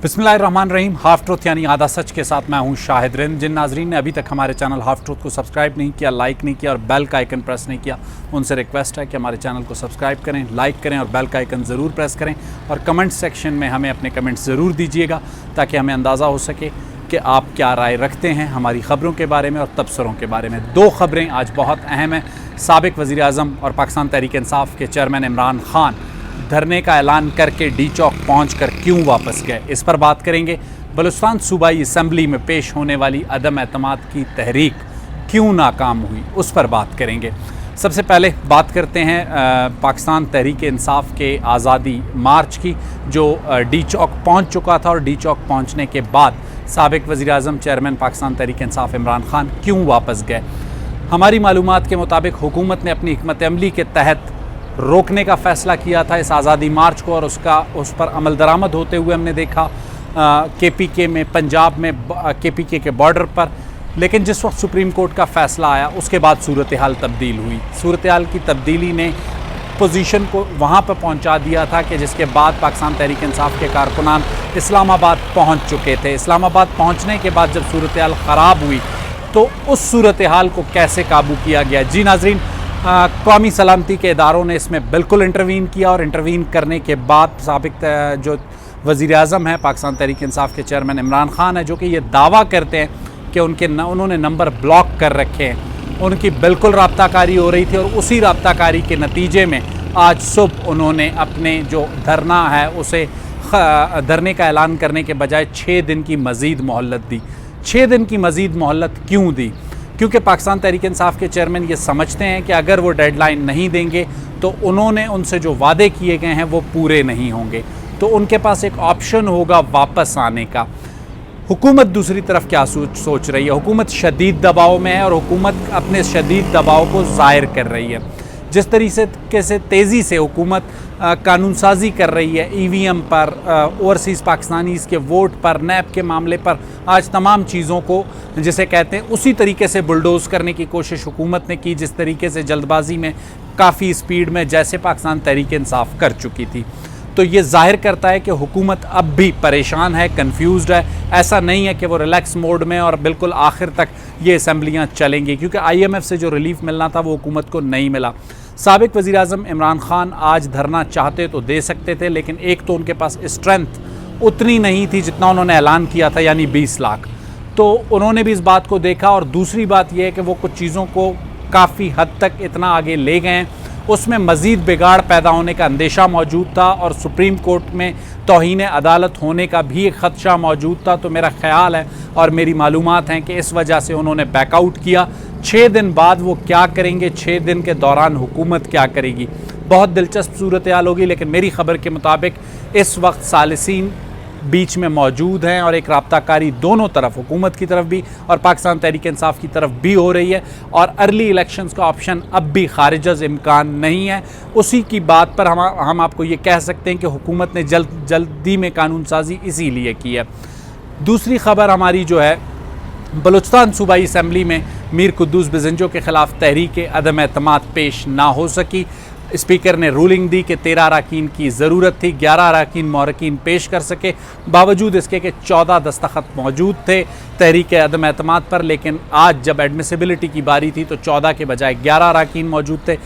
बिस्मिल्लाहिर्रहमानिर्रहीम। Half truth यानी आधा सच के साथ मैं हूं शाहिद रिंद। जिन नाजरीन ने अभी तक हमारे चैनल हाफ ट्रुथ को सब्सक्राइब नहीं किया, लाइक नहीं किया और बेल का आइकन प्रेस नहीं किया, उनसे रिक्वेस्ट है कि हमारे चैनल को सब्सक्राइब करें, लाइक करें और बेल का आइकन ज़रूर प्रेस करें। और कमेंट सेक्शन में हमें अपने कमेंट्स ज़रूर दीजिएगा ताकि हमें अंदाज़ा हो सके कि आप क्या राय रखते हैं हमारी ख़बरों के बारे में और तबसरों के बारे में। दो ख़बरें आज बहुत अहम हैं। साबिक़ वज़ीर आज़म और पाकिस्तान तहरीक इंसाफ के चेयरमैन इमरान खान धरने का ऐलान करके डी चौक पहुंचकर क्यों वापस गए, इस पर बात करेंगे। बलूचिस्तान सूबाई असम्बली में पेश होने वाली अदम एतमाद की तहरीक क्यों नाकाम हुई, उस पर बात करेंगे। सबसे पहले बात करते हैं पाकिस्तान तहरीक इंसाफ के आज़ादी मार्च की, जो डी चौक पहुँच चुका था। और डी चौक पहुँचने के बाद साबिक़ वज़ीर आज़म चेयरमैन पाकिस्तान तहरीक इंसाफ इमरान खान क्यों वापस गए। हमारी मालूमात के मुताबिक हुकूमत ने अपनी हिकमत अमली के तहत रोकने का फ़ैसला किया था इस आज़ादी मार्च को, और उस पर अमल दरामद होते हुए हमने देखा KPK में, पंजाब में KPK के बॉर्डर पर। लेकिन जिस वक्त सुप्रीम कोर्ट का फ़ैसला आया उसके बाद सूरत हाल तब्दील हुई। सूरत हाल की तब्दीली ने पोजीशन को वहाँ पर पहुँचा दिया था कि जिसके बाद पाकिस्तान तहरीक इंसाफ के कारकुनान इस्लामाबाद पहुँच चुके थे। इस्लामाबाद पहुँचने के बाद जब सूरत हाल ख़राब हुई तो उस सूरत हाल को कैसे काबू किया गया। जी नाज़रीन, कौमी सलामती के इदारों ने इसमें बिल्कुल इंटरवीन किया, और इंटरवीन करने के बाद साबिक़ जो वज़ीर आज़म है पाकिस्तान तहरीक इंसाफ के चेयरमैन इमरान खान है, जो कि ये दावा करते हैं कि उन्होंने नंबर ब्लॉक कर रखे हैं, उनकी बिल्कुल राब्ताकारी हो रही थी। और उसी राब्ताकारी के नतीजे में आज सुबह उन्होंने अपने जो धरना है उसे धरने का ऐलान करने के बजाय 6 दिन की मज़ीद मोहलत दी। 6 दिन की मज़ीद मोहलत क्यों दी? क्योंकि पाकिस्तान तहरीक इंसाफ के चेयरमैन ये समझते हैं कि अगर वो डेडलाइन नहीं देंगे तो उन्होंने उनसे जो वादे किए गए हैं वो पूरे नहीं होंगे, तो उनके पास एक ऑप्शन होगा वापस आने का। हुकूमत दूसरी तरफ क्या सोच रही है? हुकूमत शदीद दबाव में है और हुकूमत अपने शदीद दबाव को ज़ाहिर कर रही है। जिस तरीके से तेज़ी से हुकूमत कानून साजी कर रही है EVM पर, ओवरसीज़ पाकिस्तानीज़ के वोट पर, नैब के मामले पर, आज तमाम चीज़ों को जिसे कहते हैं उसी तरीके से बुलडोज़ करने की कोशिश हुकूमत ने की जिस तरीके से जल्दबाजी में, काफ़ी स्पीड में जैसे पाकिस्तान तहरीक इंसाफ कर चुकी थी। तो ये जाहिर करता है कि हुकूमत अब भी परेशान है, कन्फ्यूज़्ड है। ऐसा नहीं है कि वो रिलैक्स मोड में और बिल्कुल आखिर तक ये असम्बलियाँ चलेंगी, क्योंकि IMF से जो रिलीफ मिलना था वो हुकूमत को नहीं मिला। साबिक़ वज़ीर आज़म इमरान खान आज धरना चाहते तो दे सकते थे, लेकिन एक तो उनके पास स्ट्रेंथ उतनी नहीं थी जितना उन्होंने ऐलान किया था, यानी 20 लाख। तो उन्होंने भी इस बात को देखा, और दूसरी बात यह है कि वो कुछ चीज़ों को काफ़ी हद तक इतना आगे ले गए हैं, उसमें मज़ीद बिगाड़ पैदा होने का अंदेशा मौजूद था, और सुप्रीम कोर्ट में तौहीन अदालत होने का भी एक ख़दशा मौजूद था। तो मेरा ख़्याल है और मेरी मालूमात हैं कि इस वजह से उन्होंने बैकआउट किया। 6 दिन बाद वो क्या करेंगे, 6 दिन के दौरान हुकूमत क्या करेगी, बहुत दिलचस्प सूरत हाल होगी। लेकिन मेरी ख़बर के मुताबिक इस वक्त सालिसीन बीच में मौजूद हैं और एक राब्ताकारी दोनों तरफ, हुकूमत की तरफ भी और पाकिस्तान तहरीक इंसाफ की तरफ भी हो रही है, और अर्ली इलेक्शंस का ऑप्शन अब भी खारिज इम्कान नहीं है। उसी की बात पर हम आपको ये कह सकते हैं कि हुकूमत ने जल्दी में कानून साजी इसीलिए की है। दूसरी ख़बर हमारी जो है, बलूचिस्तान सूबाई असम्बली में मीर कुद्दूस बिज़ंजो के ख़िलाफ़ तहरीक अदम एतमाद पेश ना हो सकी। स्पीकर ने रूलिंग दी कि 13 अराकीन की ज़रूरत थी, 11 अराकीन मौरकीन पेश कर सके, बावजूद इसके कि 14 दस्तखत मौजूद थे तहरीक अदम एतमाद पर। लेकिन आज जब एडमिसिबिलिटी की बारी थी तो 14 के बजाय 11 अराकीन मौजूद थे।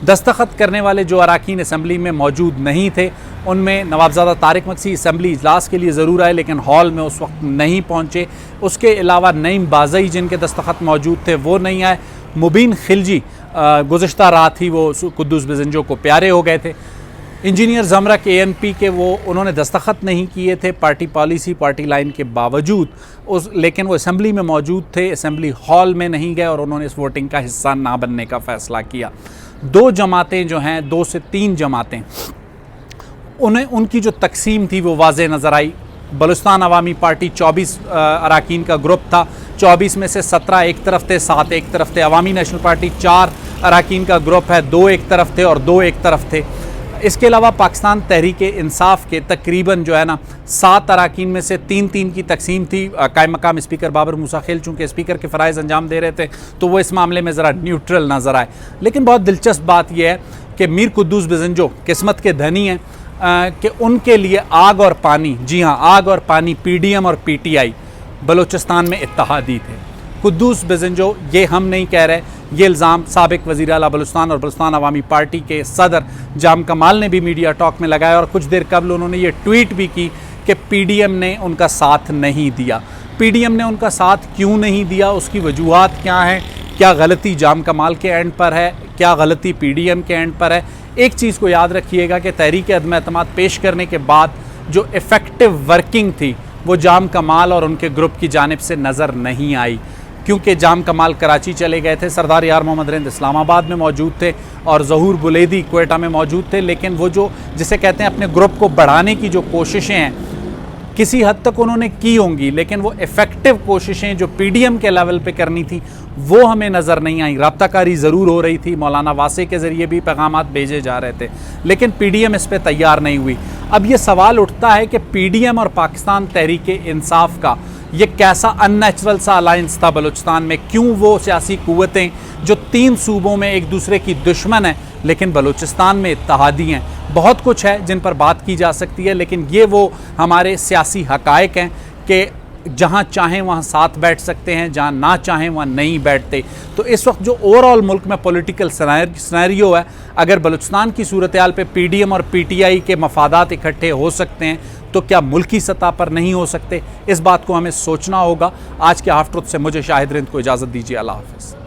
दस्तखत करने वाले जो अराकीन असम्बली में मौजूद नहीं थे उनमें नवाबज़ादा तारिक मक्सी असम्बली इजलास के लिए ज़रूर आए, लेकिन हॉल में उस वक्त नहीं पहुँचे। उसके अलावा नईम बाज़ई जिनके दस्तखत मौजूद थे वो नहीं आए। मुबीन खिलजी गुज़श्ता रात ही वो कुद्दूस बिज़ंजो को प्यारे हो गए थे। इंजीनियर ज़मरक ANP के उन्होंने दस्तखत नहीं किए थे पार्टी पॉलिसी, पार्टी लाइन के बावजूद, लेकिन वो असम्बली में मौजूद थे, असम्बली हॉल में नहीं गए और उन्होंने इस वोटिंग का हिस्सा ना बनने का फ़ैसला किया। 2 जमातें जो हैं, 2 से 3 जमातें, उनकी जो तकसीम थी वो वाज़े नज़र आई। बलूचिस्तान अवामी पार्टी 24 अराकीन का ग्रुप था, 24 में से 17 एक तरफ थे, 7 एक तरफ थे। अवामी नेशनल पार्टी 4 अराकीन का ग्रुप है, 2 एक तरफ थे और 2 एक तरफ थे। इसके अलावा पाकिस्तान तहरीक इंसाफ के तकरीबन जो है ना 7 अराकीन में से 3-3 की तकसीम थी। कायम मकाम स्पीकर बाबर मूसा खेल चूँकि स्पीकर के फ़राइज़ अंजाम दे रहे थे तो वो इस मामले में ज़रा न्यूट्रल नज़र आए। लेकिन बहुत दिलचस्प बात यह है कि मीर कुद्दूस बिज़ंजो किस्मत के धनी हैं, कि उनके लिए आग और पानी, जी हाँ आग और पानी, पीडीएम और पीटीआई बलूचिस्तान में इत्तहादी थे। कुद्दूस बिजंजो, ये हम नहीं कह रहे, ये इल्ज़ाम साबिक वज़ीर आला बलूचिस्तान और बलूचिस्तान अवामी पार्टी के सदर जाम कमाल ने भी मीडिया टॉक में लगाया और कुछ देर कबल उन्होंने ये ट्वीट भी की कि पीडीएम ने उनका साथ नहीं दिया। पीडीएम ने उनका साथ क्यों नहीं दिया, उसकी वजूहात क्या हैं, क्या गलती जाम कमाल के एंड पर है, क्या गलती पीडीएम के एंड पर है। एक चीज़ को याद रखिएगा कि तहरीक अदम एतमाद पेश करने के बाद जो इफ़ेक्टिव वर्किंग थी वो जाम कमाल और उनके ग्रुप की जानिब से नज़र नहीं आई, क्योंकि जाम कमाल कराची चले गए थे, सरदार यार मोहम्मद रिंद इस्लामाबाद में मौजूद थे और ज़हूर बुलेदी क्वेटा में मौजूद थे। लेकिन वो जो जिसे कहते हैं अपने ग्रुप को बढ़ाने की जो कोशिशें हैं किसी हद तक उन्होंने की होंगी, लेकिन वो इफ़ेक्टिव कोशिशें जो पीडीएम के लेवल पे करनी थी वो हमें नज़र नहीं आई। राब्ताकारी ज़रूर हो रही थी, मौलाना वासे के ज़रिए भी पैगामात भेजे जा रहे थे, लेकिन पीडीएम इस पर तैयार नहीं हुई। अब ये सवाल उठता है कि पीडीएम और पाकिस्तान तहरीक इंसाफ का ये कैसा अननेचुरल सा अलायंस था बलूचिस्तान में, क्यों वो सियासी कुव्वतें जो 3 सूबों में एक दूसरे की दुश्मन हैं लेकिन बलूचिस्तान में इत्तहादी हैं। बहुत कुछ है जिन पर बात की जा सकती है, लेकिन ये वो हमारे सियासी हकायक हैं कि जहाँ चाहें वहाँ साथ बैठ सकते हैं, जहाँ ना चाहें वहाँ नहीं बैठते। तो इस वक्त जो ओवरऑल मुल्क में पॉलिटिकल सिनेरियो है, अगर बलूचिस्तान की सूरत हाल पे पीडीएम और पीटीआई के मफादात इकट्ठे हो सकते हैं तो क्या मुल्की सतह पर नहीं हो सकते? इस बात को हमें सोचना होगा। आज के हाफ ट्रुथ से मुझे शाहिद रिंद को इजाज़त दीजिए। अल्लाह हाफ़िज़।